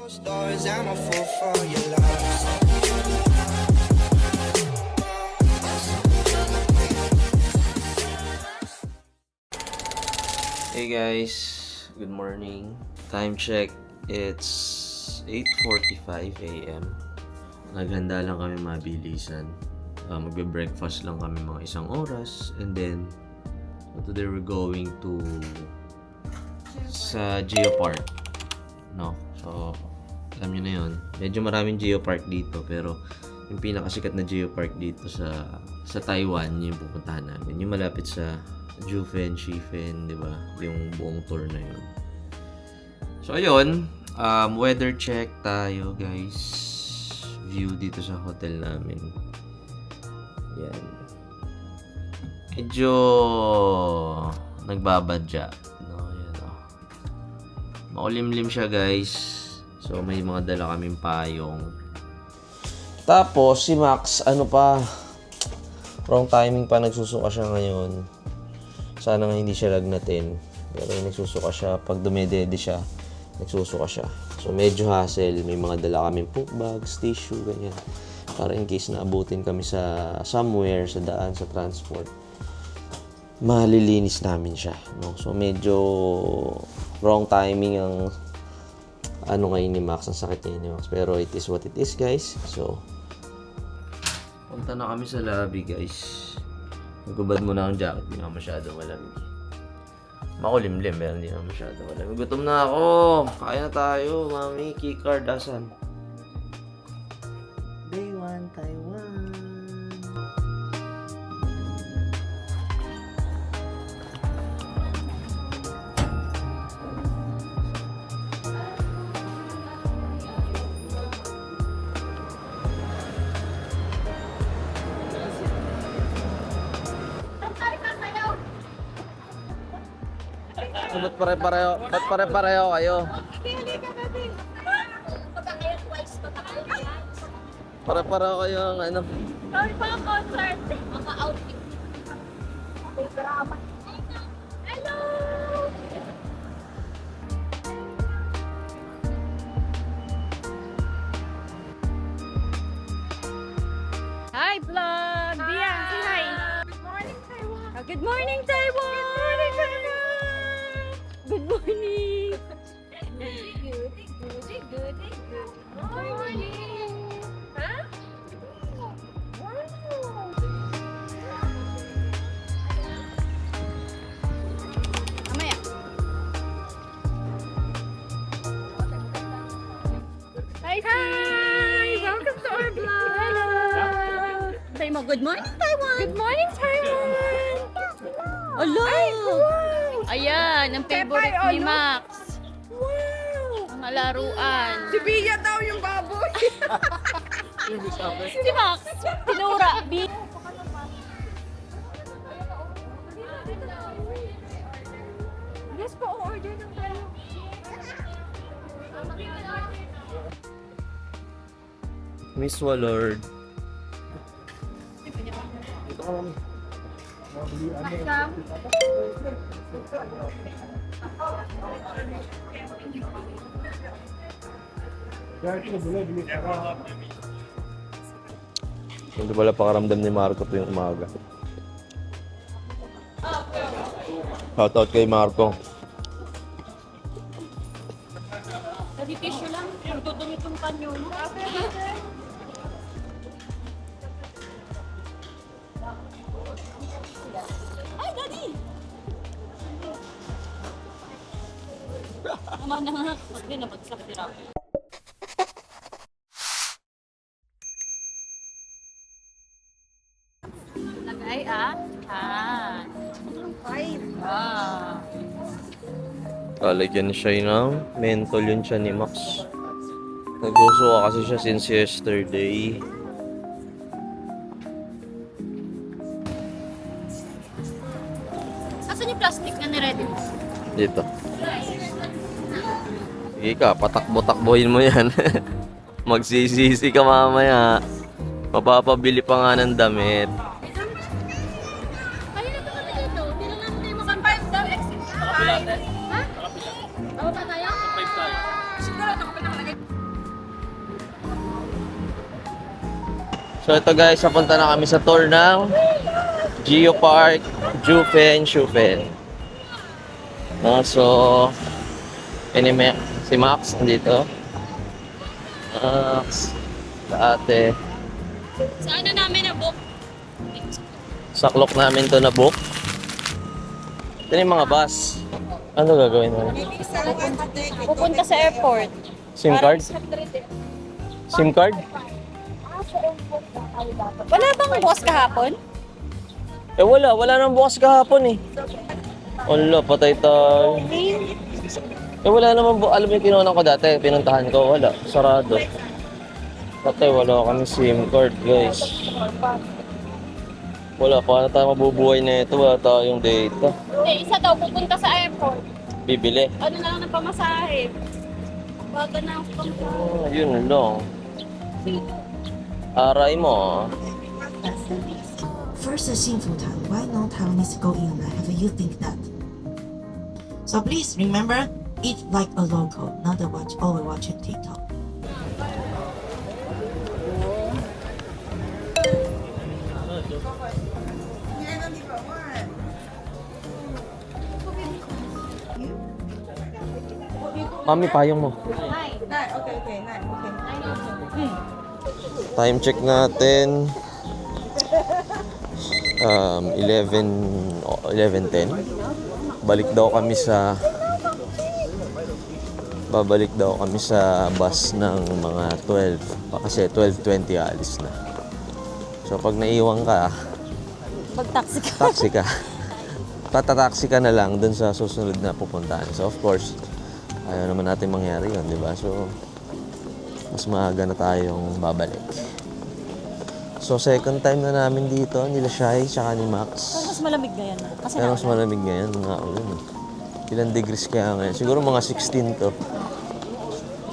Stories, I'm a fool for your love. Hey guys, good morning. Time check, it's 8:45 a.m. Naghanda lang kami mabilisan. Magbe-breakfast lang kami mga isang oras. And then, today we're going to sa Geopark. No? So, alam nyo na yun. Medyo maraming Geopark dito. Pero, yung pinakasikat na Geopark dito sa Taiwan, yung pupuntahan namin. Yung malapit sa Jufen, Shifen, di ba? Yung buong tour na yun. So, ayun. Weather check tayo, guys. View dito sa hotel namin. Yan. Medyo nagbabadya. No, yan, oh. Makulimlim siya, guys. So, may mga dala kaming payong. Tapos, si Max, ano pa? Wrong timing pa, nagsusuka siya ngayon. Sana nga hindi siya lagnatin. Pero nagsusuka siya. Pag dumedede siya, nagsusuka siya. So, medyo hassle. May mga dala kaming poop bags, tissue, ganyan. Para in case na abutin kami sa somewhere, sa daan, sa transport, malilinis namin siya. No? So, medyo wrong timing ang ano ngayon ni Max. Ang sakit niya ni Max. Pero it is what it is, guys. So, punta na kami sa lobby, guys. Magubad muna ang jacket, hindi nga masyado malamig. Makulimlim, pero hindi nga masyado malamig. Gutom na ako! Kaya na tayo, mami. Keycard, asan? Day 1, Taiwan. Ba't pare-pareho kayo? Pare-pareho kayo ang ano? Sorry pa ang concert. Mga outfit. Hello! Hi, vlog! Bia, say hi! Good morning, Taiwan! Good morning, Taiwan! Good morning, Taiwan! Good morning! Good morning! Huh? Mamaya. Hi! Welcome to our vlog! Hello! Say mo, good morning, Taiwan! Good morning, Taiwan! Hello! Ayan, ang favorite ni Max. Wow! Mga laruan. Si Bia daw yung baboy. Si Max, tinura. Yes po, order ng tayo. Miss Walord. Dito ka, mami. Hindi pala pakaramdam ni Marco tuwing umaga. Shoutout kay Marco. Kasi tissue lang. Tutungit yung panyo. Ay, Daddy! Tama na nga. Huwag din na bagsak si Rafi. Lagay Lalagyan siya ng mentol yun siya ni Max. Nagsusuka kasi siya since yesterday. Asan yung plastic na niready mo? Dito. Sige ka, patakbo-takbohin mo yan. Magsisisi ka mamaya. Mapapabili pa nga ng damit. Kanina pa kami dito. Hindi lang namin tayo makampayos daw. Exit. Ha? Baba pa tayo? Siguro, nakuha na kalagay. So ito guys, papunta na kami sa tour ng Geopark Jufen. So, si Max nandito. Max, ate. Sa ano namin na book? Sa clock namin to na book. Ito na yung mga bus. Ano gagawin mo? Pupunta sa airport. SIM card? SIM card? Wala bang bukas kahapon? Eh wala nang bukas kahapon eh. Wala, patay tayo. Eh wala naman alam mo yung kinunan ko dati, pinuntahan ko, wala, sarado. Patay, wala kami SIM card guys. Wala, paano tayo mabubuhay na ito, wala tayong data. Hindi, isa daw pupunta sa airport. Bibili. Ano na lang ng pamasahe? Baga na ako pang Yun lang. Aray mo. First a sinful time, why no Taiwanese go in have you think that? So please remember, eat like a local, not always watching TikTok. Mami, payong mo. Okay. Time check natin. 11:10. Babalik daw kami sa bus ng mga 12. Kasi 12:20 alis na. So pag naiwan ka, Mag-taxi ka. taxi ka. Tatataxi ka na lang dun sa susunod na pupuntahan. So of course, ayaw naman natin mangyari yun, di ba? So, mas maaga na tayong babalik. So, second time na namin dito, nila Shai, tsaka ni Max. Mas malamig na yan. Kasi Pero mas malamig ngayon, mga ulan. Ilan degrees kaya ngayon? Siguro mga 16 to.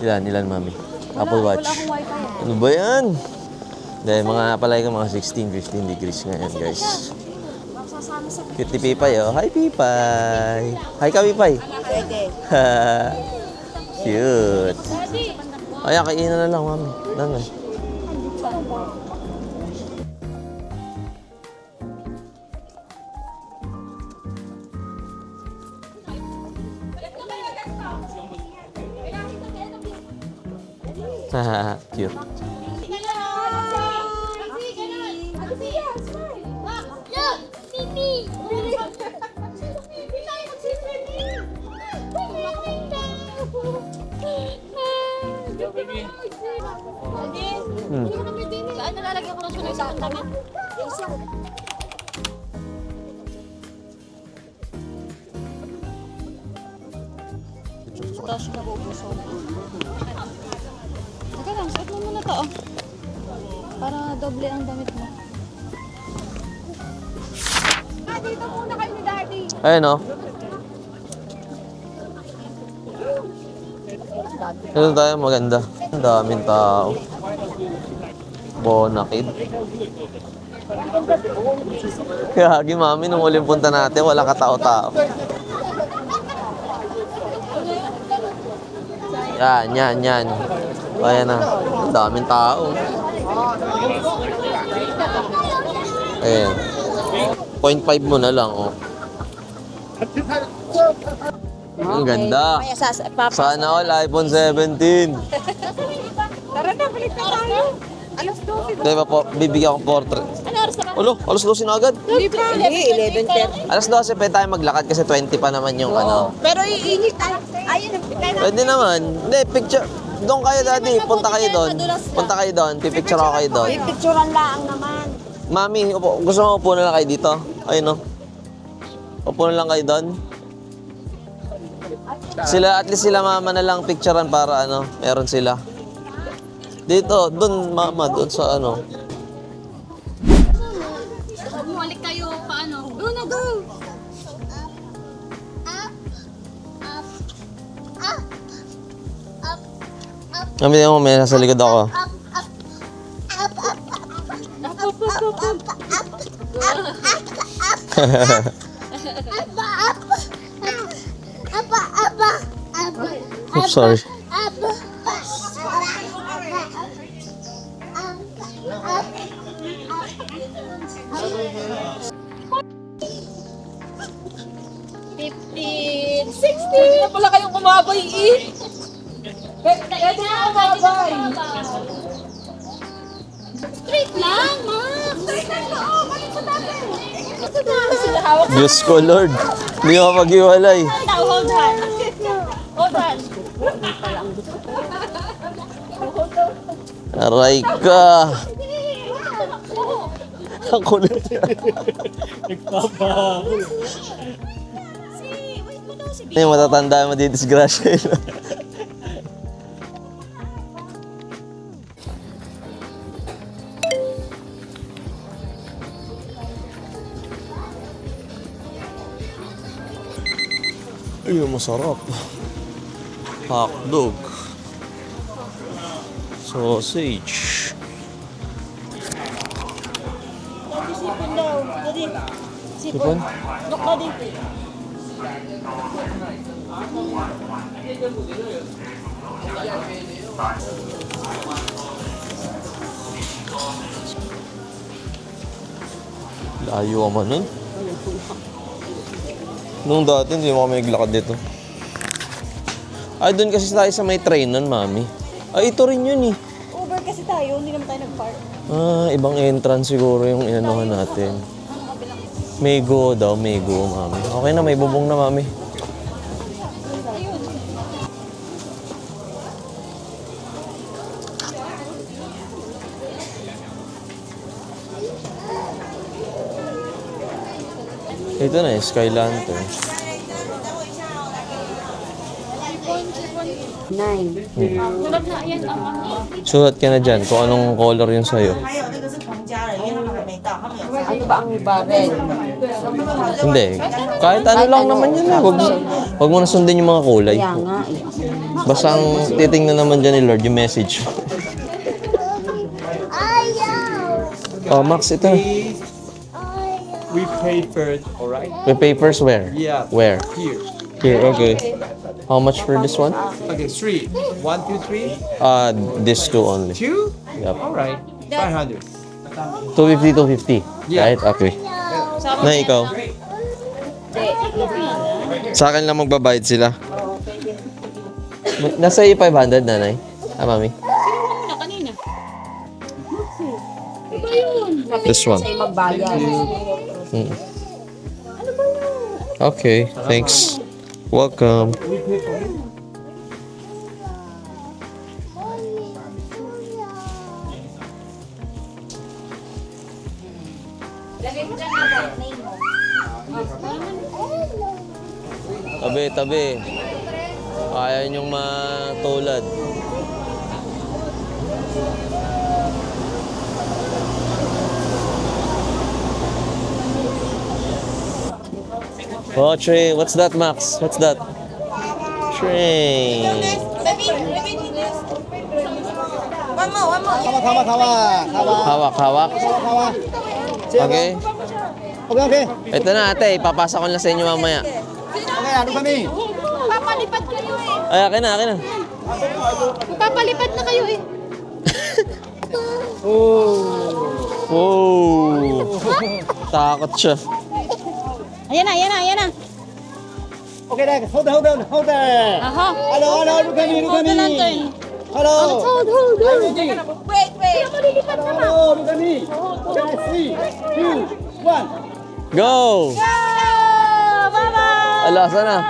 Ilan, mami? Apple Watch. wala akong wifi. Ano ba yan? Dahil mga palay ka mga 16, 15 degrees ngayon, guys. Cute ni Pipay, oh. Hi, Pipay! Hi ka, Pipay! Cute! Ay, kainan na lang, mami. Nanay. Haha, cute. Saan nalalagyan ko ng sunog sa damit? Tapos nabubuso. Teka lang, suot mo muna to. Oh. Para doble ang damit mo. Dito muna kayo ni Daddy. Ayun, oh. Ito tayo, maganda. Ang daming tao. Bonakid. Kaya, mami, nung uling punta natin, wala katao-tao. Yan. O, yan na. Ang daming tao. Ayan. 0.5 mo na lang, oh. Ang ganda. Sana all iPhone 17. Tara na, balik na tayo. Alas 12. Diba po, bibigyan ko portrait. Ano oras naman? Ulo, alas 12 na agad. Hindi, 11:30. Alas 12 pwede tayo maglakad kasi 20 pa naman yung ano. Pero iinit tayo. Ayun, Pwede naman. Hindi, picture. Doon kayo, daddy. Punta kayo doon. Punta kayo doon. Pipicture ako kayo doon. picturean lang naman. Mami, gusto mo upo na lang kayo dito? Ayun, no? Upo na lang kayo doon. Sila, at least sila mama na lang picturean para ano, meron sila. Dito, doon mama, doon sa ano. Bumalik kayo paano? Go na, go! Mami, mo, may nasa likod ako. Oops, sorry. Pwede na pala kayong kumabay eh. Pwede na kumabay. Straight lang, ma. Straight lang to. Balik sa dati. Sila hawak. Diyos ko, Lord. Hindi ako maghiwalay. Now, hold on. Hold on. Aray ka. Ang kulit. Yung matatanda mo madidisgrasya yun. Ay, masarap. Hotdog. Sausage. Sipon daw. Dali. Sipon? Look na dito. Layo ka man nun. Nung dati, hindi mo kami naglakad dito. Ay, doon kasi tayo sa may train nun, mami. Ay, ito rin yun eh. Uber kasi tayo, hindi naman tayo nag-park. Ah, ibang entrance siguro yung inanuhan natin. Mego daw, Mego, mami. Okay na, may bubong na, mami. Ito na eh, Sky Lantern. 9. Sulat na, yan ang ano. Sulat ka na dyan kung anong color yun sa'yo. 还有那个是同家人，因为他们还没到，他们有 Ano ba ang barrel? Hindi. Kahit ano lang naman yun eh. Huwag mo na sundin yung mga kulay. Kaya nga eh. Basta ang titingnan naman dyan ni Lord, yung message. Oh, Max, ito. We papered, alright? May papers where? Yeah. Where? Here. Here, okay. How much for this one? Okay, 3. 1, 2, 3. This two only. 2? Yep. Alright. 500. 250, 250. Yeah. Right? Okay. Na, ikaw? Sa akin lang magbabayad sila. Nasa iyo 500, nanay? Ah, mami? Kanina. This one. Sa'yo magbayad. Mm. Okay, thanks. Welcome. Tabi, tabi. Ayaw niyong matulad. Oh, train. What's that, Max? What's that? Train. One more, one more. Hawak, hawak. Okay. Okay. Ito na, ate. Ipapasa ko na sa inyo mamaya. Okay, ano kami? Papalipad kayo eh. Ay, akin na, akin na. Papalipad na kayo eh. Oh. Takot siya. Ayan na, ayan na, ayan na. Okay, next. Hold on. Aha. Hello, look at me. Hold the lantern. Hello. Hold. Wait. Kaya malilipad na. Hello, look at me. Okay, 3, 2, 1. Go! Bye-bye. Ala, sana?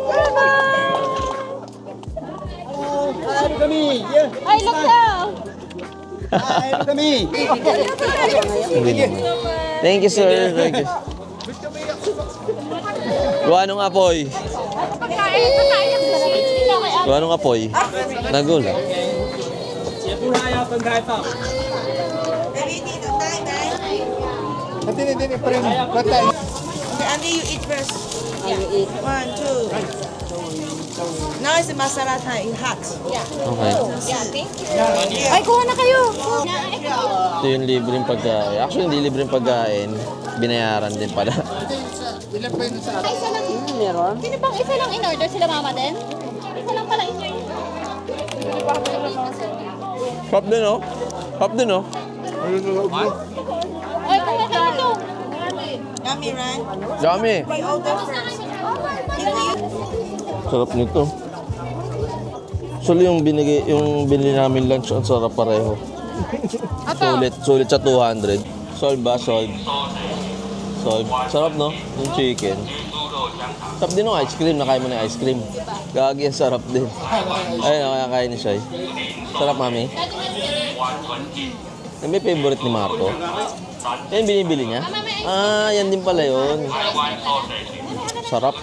Bye-bye. Hi, look at me. Yeah. Ay, look daw. Hi, look at me. Thank you, sir. Thank you. Gawa nung apoy. Pagkain ang sweet. Gawa nung apoy. Nagula. Baby, dito, nine. Hindi, friend. Patay. Okay, Andy, you eat first. I will eat. 1, 2. Now it's masala time, hot. Okay. Ay, kuha na kayo. Ito yung libreng pagkain. Actually, hindi libreng pagkain. Binayaran din pala. Ay, isa lang. Meron? Sino bang isa lang in-order? Sila mama din? Isa lang pala in-order. Pop din, oh. Pop din, oh. Ay, kuha na ito. Yummy, right? Dami. We order first. If you Sarap nito. Actually, yung binili namin lunch, ang sarap pareho. Sulit sa 200. Solve ba? Solve. Sarap, no? Yung chicken. Sarap din yung ice cream. Nakain mo na yung ice cream. Gagi, sarap din. Ayun, nakakain ni Shai. Sarap, mami. Yan may favorite ni Marco. Yan binibili niya? Ah, yan din pala yun. Sarap.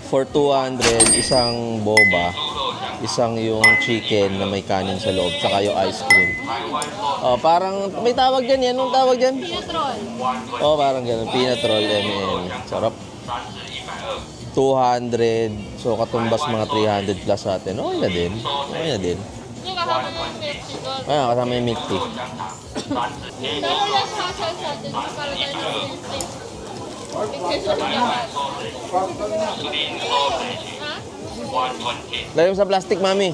For 200, isang boba, isang yung chicken na may kanin sa loob, saka yung ice cream. Oh, parang may tawag dyan. Yan, anong tawag dyan? Peanut roll. Oh, parang gano'n. Peanut roll. Yan. Sarap. 200. So, katumbas mga 300 plus sa atin. Okay na din. Ayan, kasama yung milk tea. Lagay mo sa plastic, mami.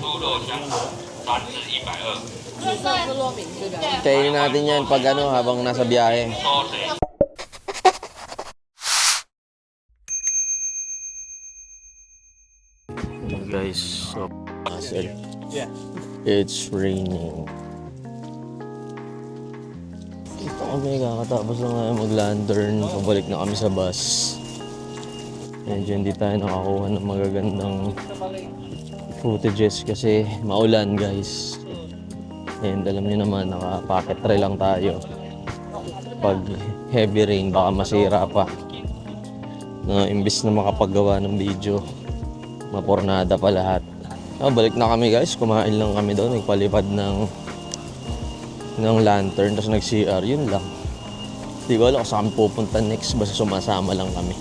Kainin natin yan pag habang nasa biyahe. Guys, so it's raining. Ito kami, kakatapos na nga mag-lantern. Pabalik na kami sa bus. Medyo hindi tayo nakakuha ng magagandang footages kasi maulan, guys. And alam niyo naman, naka-pocket tray lang tayo. Pag heavy rain, baka masira pa. Imbis na makapaggawa ng video, mapornada pa lahat. Balik na kami, guys. Kumain lang kami doon. Nagpalipad ng lantern. Tapos nag-CR. Yun lang. Hindi ko alam kung saan kami pupunta next. Basta sumasama lang kami.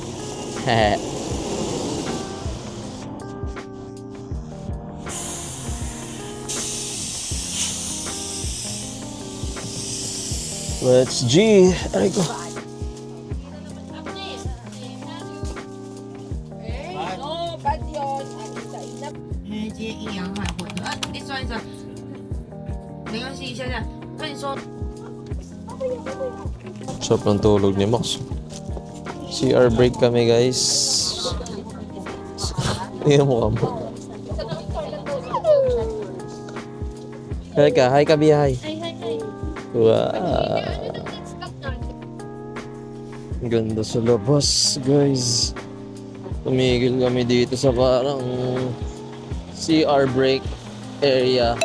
Let's G. Aray ko. Sarap ng tulog ni Max. CR break kami, guys. Tingnan mo ka mo. Hi ka, Bia, hi. Wow. Ganda sa labas, guys. Tumigil kami dito sa parang CR break area.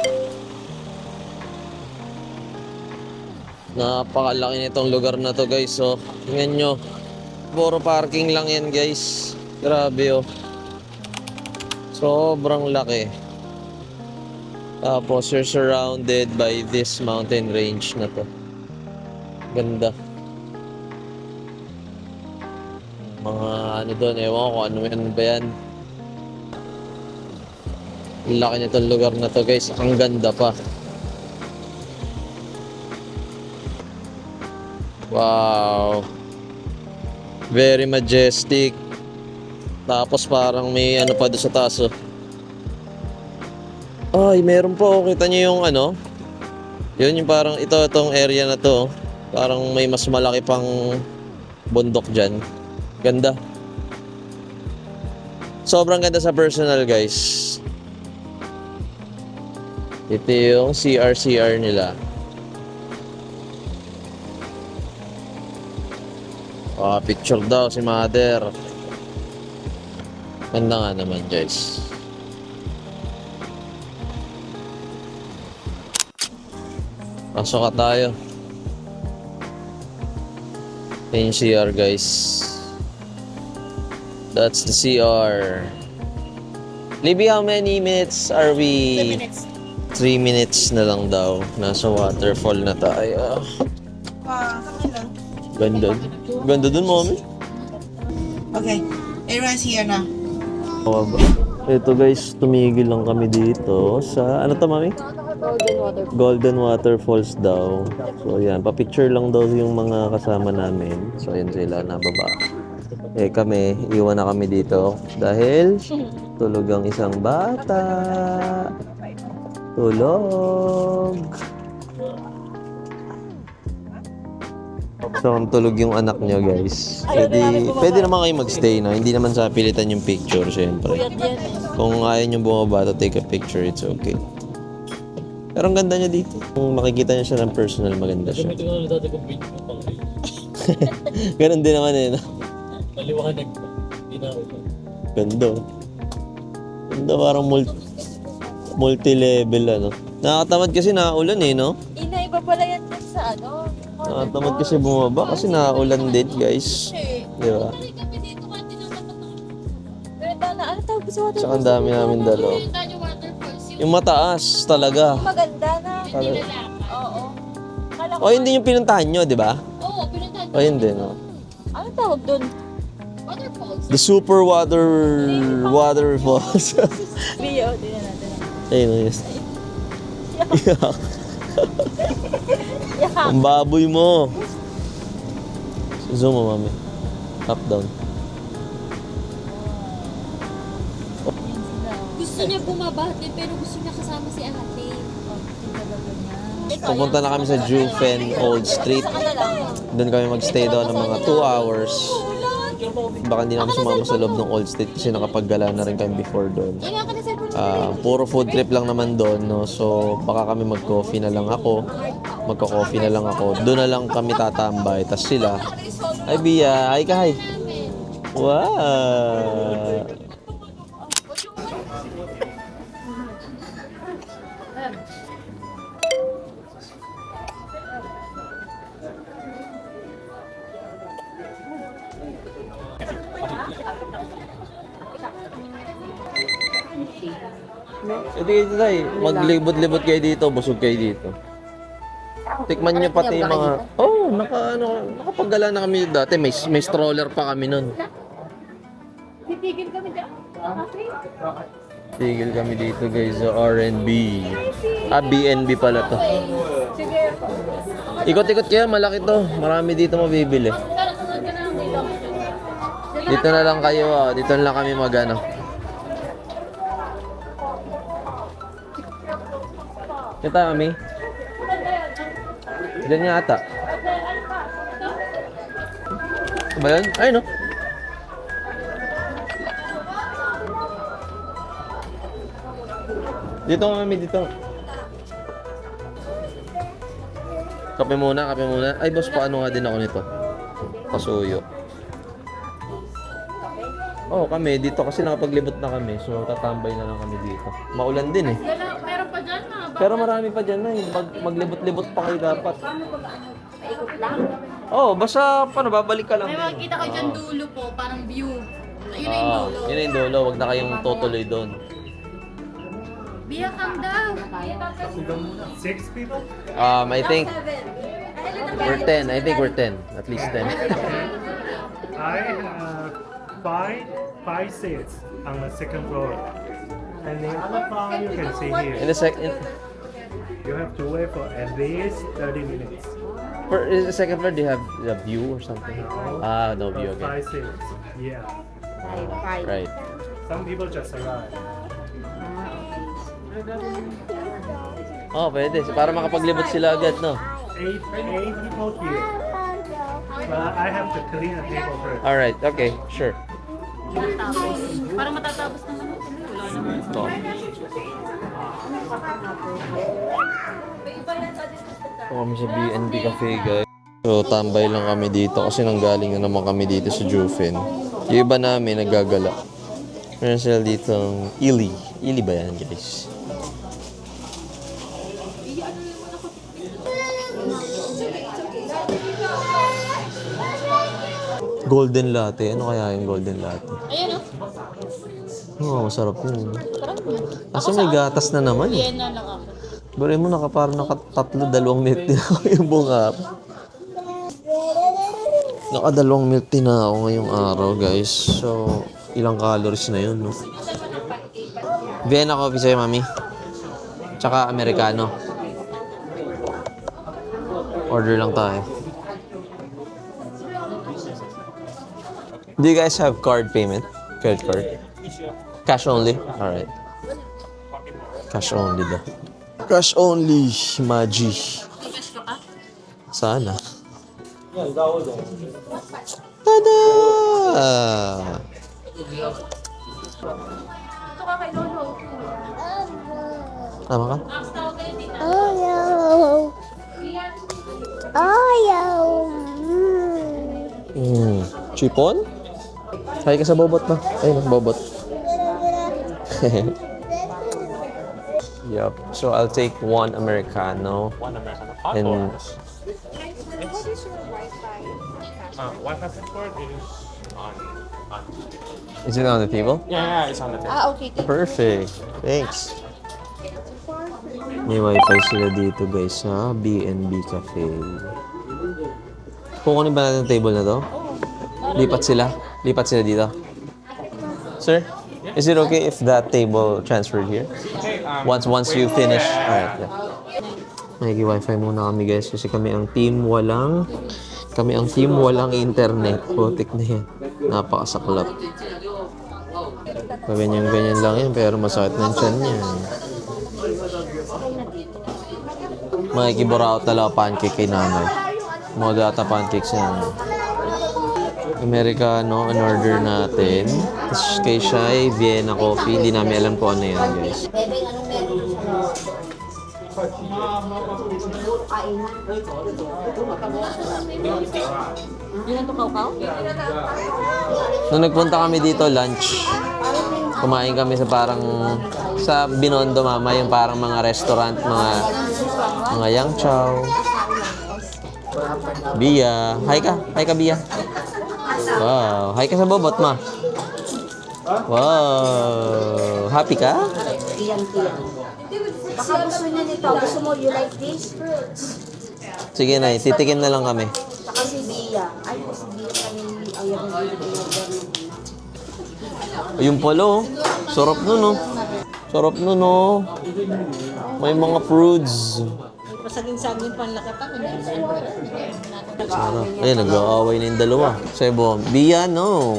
Napakalaki nitong lugar na to, guys. So, tingnan nyo. Puro parking lang yan, guys. Grabe, oh. Sobrang laki. Tapos, you're surrounded by this mountain range na to. Ganda. Mga ano doon, ewan ko ano ba yan. Laki nitong lugar na to, guys. Ang ganda pa. Wow. Very majestic. Tapos parang may ano pa doon sa taas, oh. Ay, meron po. Kita niyo yung ano? Yun yung parang itong area na to. Parang may mas malaki pang bundok dyan. Ganda. Sobrang ganda sa personal, guys. Ito yung CR nila. Picture daw si Mother. Ganda nga naman, guys. Pasok ka tayo. Yung CR, guys. That's the CR. Libby, how many minutes are we? 3 minutes na lang daw. Nasa waterfall na tayo. Ganda. Ganda dun, mommy. Okay, everyone's here now. Ito, guys, tumigil lang kami dito sa, ano to, mami? Golden Waterfalls daw. So, yan. Pa-picture lang daw yung mga kasama namin. So, yan sila, nababa. Kami, iwan na kami dito dahil tulog ang isang bata. Tulog. So, kung tulog yung anak nyo, guys, pwede naman kayo magstay, no? Hindi naman sa pilitan yung picture, syempre. Kung ayaw nyo bumaba to take a picture, it's okay. Pero ang ganda niya dito. Kung makikita niya siya ng personal, maganda siya. Ganun din naman eh, no? Maliwanag pa. Hindi na ako. Ganda. Ganda, parang multi-level, ano? Nakakatamad kasi naulan eh, no? Iba pala yan dyan sa ano. Nakakatamad kasi bumaba kasi naulan din, guys. Di ba? Ano tawag sa water? Tsaka ang dami namin dalo. Yung mataas talaga. Maganda na. Talaga. Oo. Kala ko, O, hindi yung pinuntahan nyo, di ba? oo, pinuntahan. O, hindi, no? Ano tawag doon? Waterfalls. The super waterfalls. Bio, di na natin. Ayun, yes. Ang baboy mo. Zoom mo, mami. Up, down. Gusto niya bumabate pero gusto niya kasama si ate. Pupunta na kami sa Jufen Old Street. Doon kami magstay doon ng mga 2 hours. Baka hindi na kami sumama sa loob ng Old Street kasi nakapaggala na rin kami before doon. Puro food trip lang naman doon, no? So, baka kami mag-coffee na lang ako. Magko-coffee na lang ako. Doon na lang kami tatambay. Tapos sila, ay Bia, ay ka, hi. Wow! Hindi kayo tayo, maglibot-libot kayo dito, busog kayo dito. Tikman nyo pati yung mga... nakapaggala na kami dati. May stroller pa kami nun. Tigil kami dito guys sa R&B. BNB pala to. Ikot-ikot kayo, malaki to. Marami dito mabibili. Dito na lang kayo, dito na lang kami magano. Kita kami. Diyan nga ata. Ito ba yun? Ay, no? Dito kami, dito. Kape muna, kape muna. Ay, boss, paano nga din ako nito? Pasuyo. Kami dito kasi nakapaglibot na kami. So, tatambay na lang kami dito. Maulan din eh. Meron pa dyan na. Pero marami pa dyan na eh. Maglibot-libot pa kayo dapat. Paikot lang. Basta babalik ka lang. May makikita ko dyan dulo po, parang view. Yun na yung dulo. Yun na yung dulo. Huwag na kayong tutuloy doon. Bia, calm down. 6 people? I think we're 10. I think we're 10. At least 10. I have five seats on the second floor. And the other 5 you can see here. In the second, You have to wait for at least 30 minutes. for in the second floor, do you have a view or something? No view The again. 5 seats. Yeah. Right. Some people just arrived. Pwede. Para makapaglibot sila agad, no? 8 people here. But I have to clean the table first. Alright, okay, sure. Para matatapos naman. Wala naman. Ito. Ito kami sa BNB Cafe, guys. So, tambay lang kami dito kasi nanggaling na naman kami dito sa Jufen. Yung iba namin naggagala. Meron sila dito ng Ili. Ili ba yan, guys? Golden latte. Ano kaya yung golden latte? Ayan o. Masarap yun. Kaso may gatas na naman eh. Yan na lang ako. Bari mo parang nakatatlo, 2 milk tea na ako yung buong araw. Naka 2 milk tea na ako ngayong araw, guys. So, ilang calories na yun, no? Vienna coffee sa'yo, mami. Tsaka Americano. Order lang tayo. Do you guys have card payment? Credit card? Cash only? Alright. Cash only daw. Cash only, Maji. Cash ka pa? Sana. Tada! Tama ka? Chipon? Hay ka sa bobot ba? Ayun, bobot. Yup. So I'll take one Americano. One Americano. And Wi-Fi password is on. is it on the table? Yeah, it's on the table. Okay. Perfect. Thanks. May wifi sila dito guys sa B&B Cafe. Kukunin ba natin ang table na to? Lipat sila? Lipat sila dito? Sir? Is it okay if that table transferred here? Okay, Once you finish. Alright, yeah. Nag-wifi muna kami guys kasi kami ang team walang internet. Putik na yan. Napakasaklap. Ganyan lang yan pero masakit ng tiyan niya. Makikiburaot talaga pancake kay nanay. Mga data pancakes yan. Americano, an order natin. Tapos kay Shai, Vienna coffee. Hindi namin alam kung ano yan, guys. Nung nagpunta kami dito, lunch. Kumain kami sa parang sa Binondo Mama, yung parang mga restaurant, mga Yang Chow. Bia. Hi ka Bia. Wow. Hi ka sa bobot, ma. Wow. Happy ka? Baka gusto niya nito. Gusto mo, you like this? Sige na, titikim na lang kami. Saka si Bia. Ay, si Bia kami ayaw na Yung polo, sarap nun, oh. Sarap nun, oh. May mga fruits. Pasagin-sagin panlakat ako. Ayun, nag-aaway na yung dalawa. Sebo, Bia, no.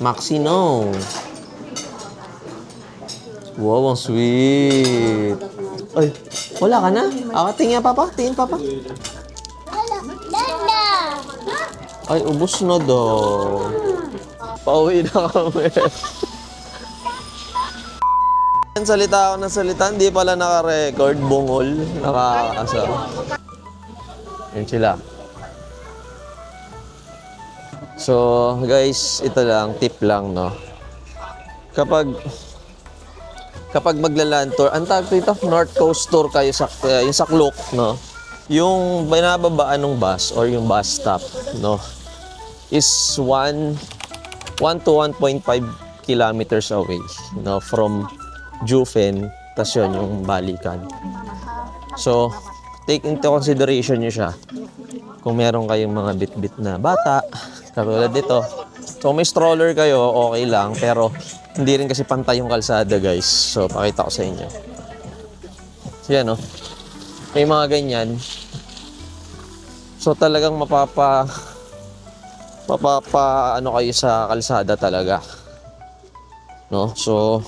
Maxi, no. Wow, ang sweet. Ay, wala ka na? Tingin papa. Ay, ubos na daw. Pauwi na kami. Salita ako ng salita, hindi pala naka-record, bungol, naka-asar. Yun sila. So, guys, ito lang, tip lang, no. Kapag magla-land tour, ang tawag dito, North Coast Tour kayo sa, yung sa Klook, no. Yung binababaan ng bus or yung bus stop, no, is 1 to 1.5 kilometers away, no, from Jufen, tas yun, yung balikan. So, take into consideration nyo siya. Kung meron kayong mga bit-bit na bata, katulad dito. So, may stroller kayo, okay lang, pero hindi rin kasi pantay yung kalsada, guys. So, pakita ko sa inyo. So, yan, no? May mga ganyan. So, talagang ano kayo sa kalsada talaga. No? So,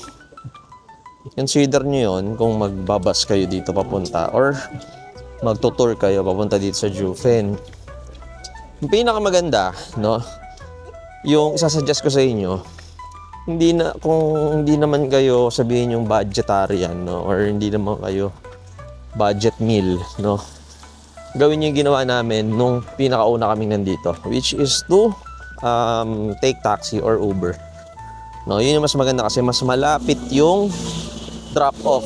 consider nyo yun kung magbabas kayo dito papunta or magtutour kayo papunta dito sa Jufen. Yung pinakamaganda, no? Yung isasuggest ko sa inyo, kung hindi naman kayo sabihin yung budgetarian, no? Or hindi naman kayo budget meal, no? Gawin yung ginawa namin nung pinakauna kaming nandito, which is to take taxi or Uber. No, yun yung mas maganda kasi mas malapit yung drop-off.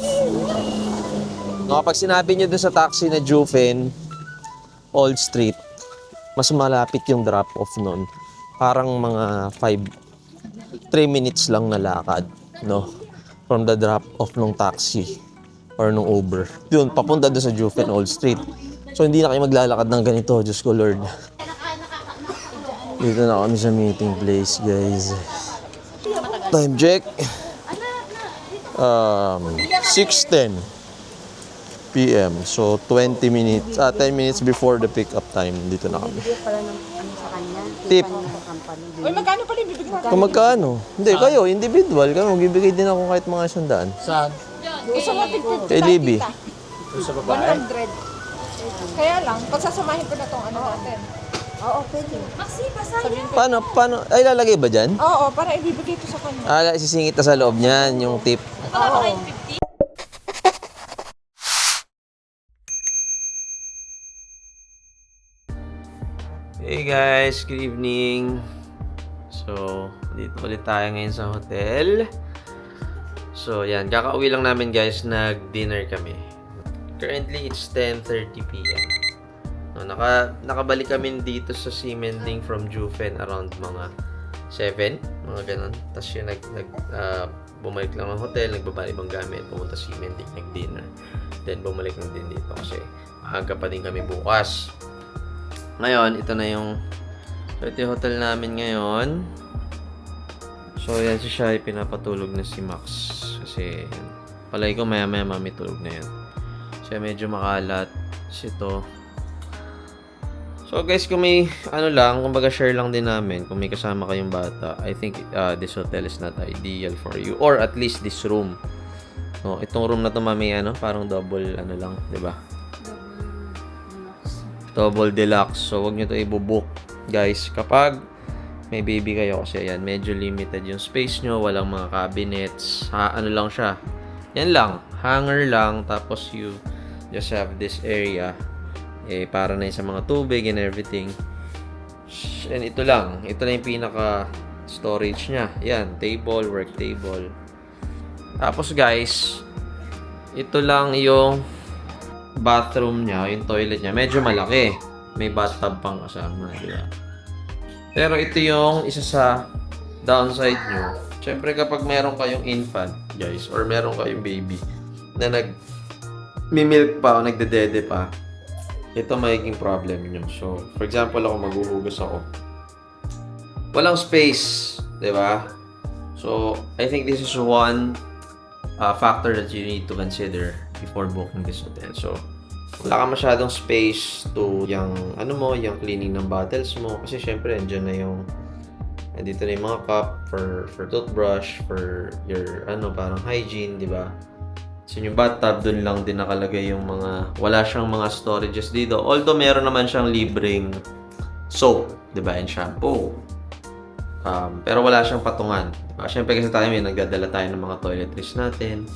No, kapag sinabi nyo dun sa taxi na Jufen, Old Street, mas malapit yung drop-off nun. Parang mga 3 minutes lang na lakad, no? From the drop-off ng taxi or ng Uber. Yun, papunta dun sa Jufen, Old Street. So, hindi na kayo maglalakad ng ganito. Diyos ko, Lord. Dito na kami sa meeting place, guys. Time check. 6:10 p.m. So, 10 minutes before the pick-up time. Dito na kami. Tip. Uy, magkano pala yung bibigyan natin? Kung magkano? Hindi, kayo, individual. Kayo, magbibigay din ako kahit mga 100. Saan? Gusto mo tigpid? Kay Libby. Sa babae? 100. Kaya lang, pagsasamahin ko na itong ano natin. Oo, pwede. Maxi, basahin. Paano? Ay, lalagay ba dyan? Oo, para ibibigay ko sa kanya. Sisingit na sa loob niyan, yung tip. Wala ba Oo. kayong 50? Hey guys, good evening. So, dito ulit tayo ngayon sa hotel. So, yan. Kakauwi lang namin guys. Nag-dinner kami. Currently, it's 10:30 p.m. No, nakabalik kami dito sa Ximending from Jufen around mga 7. Mga ganun. Tapos yun, bumalik lang ng hotel. Nagbabalik ibang gamit. Pumunta sa Ximending. Nag-dinner. Then, bumalik lang din dito kasi maaga pa din kami bukas. Ngayon, ito na yung hotel namin ngayon. So, yan si Shai, pinapatulog na si Max. Kasi, yan. Palagi ko maya-maya mamitulog na yan. Siya medyo makalat. Kasi ito. So, guys, kung may, kumbaga share lang din namin. Kung may kasama kayong bata, I think this hotel is not ideal for you. Or at least this room. No, itong room na to, mami, parang double, lang, di ba? Double deluxe. So, wag nyo to i-book, guys. Kapag may baby kayo, kasi yan, medyo limited yung space nyo. Walang mga cabinets. Lang siya. Yan lang. Hanger lang. Tapos, you just have this area. Para na yun sa mga tubig and everything. And ito lang. Ito na yung pinaka storage niya. Yan. Table, work table. Tapos, guys, ito lang yung bathroom niya, yung toilet niya, medyo malaki. May bathtub pang kasama, di ba? Pero ito yung isa sa downside nyo. Siyempre, kapag meron kayong infant, guys, or meron kayong baby na nag-milk pa o nagdedede pa, ito magiging problem nyo. So, for example, ako maghuhugas ako. Walang space, di ba? So, I think this is one factor that you need to consider before booking this hotel. So, wala ka masyadong space to yung cleaning ng bottles mo. Kasi syempre, andyan na dito na yung mga cup for toothbrush, for your, parang hygiene, di ba? So, yung bathtub, dun lang din nakalagay yung wala siyang mga storages dito. Although, meron naman siyang libreng soap, di ba, and shampoo. Pero wala siyang patungan. Diba? Syempre kasi tayo nagdadala tayo ng mga toiletries natin.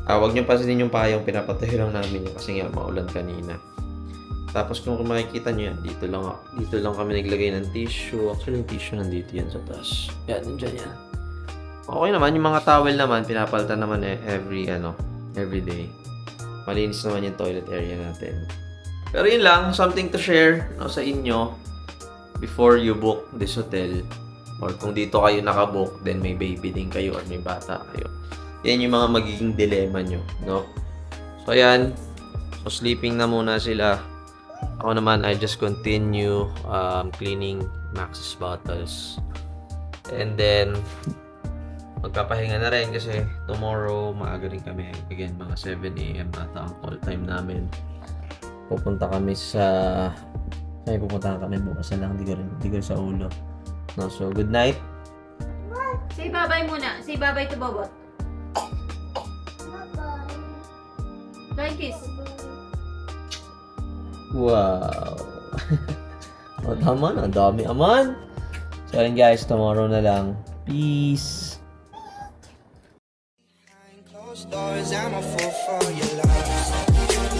Huwag niyo pansinin yung payong pinapatay lang namin yun kasi nga maulan kanina. Tapos kung makikita niyo yan, dito lang kami naglagay ng tissue. Actually, yung tissue nandito yan sa taas. Yan, nandiyan yan. Okay naman, yung mga towel naman, pinapalitan naman every day. Malinis naman yung toilet area natin. Pero yun lang, something to share sa inyo before you book this hotel. Or kung dito kayo nakabook, then may baby din kayo or may bata kayo. Yan yung mga magiging dilemma nyo, no? So, ayan. So, sleeping na muna sila. Ako naman, I just continue cleaning Max's bottles. And then, magpapahinga na rin kasi tomorrow, maaga rin kami. Again, mga 7 a.m. ata ang call time namin. Pupunta kami bukas na lang. Hindi ko sa ulo. No, so, good night. Say bye-bye muna. Say bye-bye to Bobot. Bye, kiss. Wow. Tama na. Ang dami aman. So, yun guys. Tomorrow na lang. Peace. Behind closed doors, I'm a fool for your love.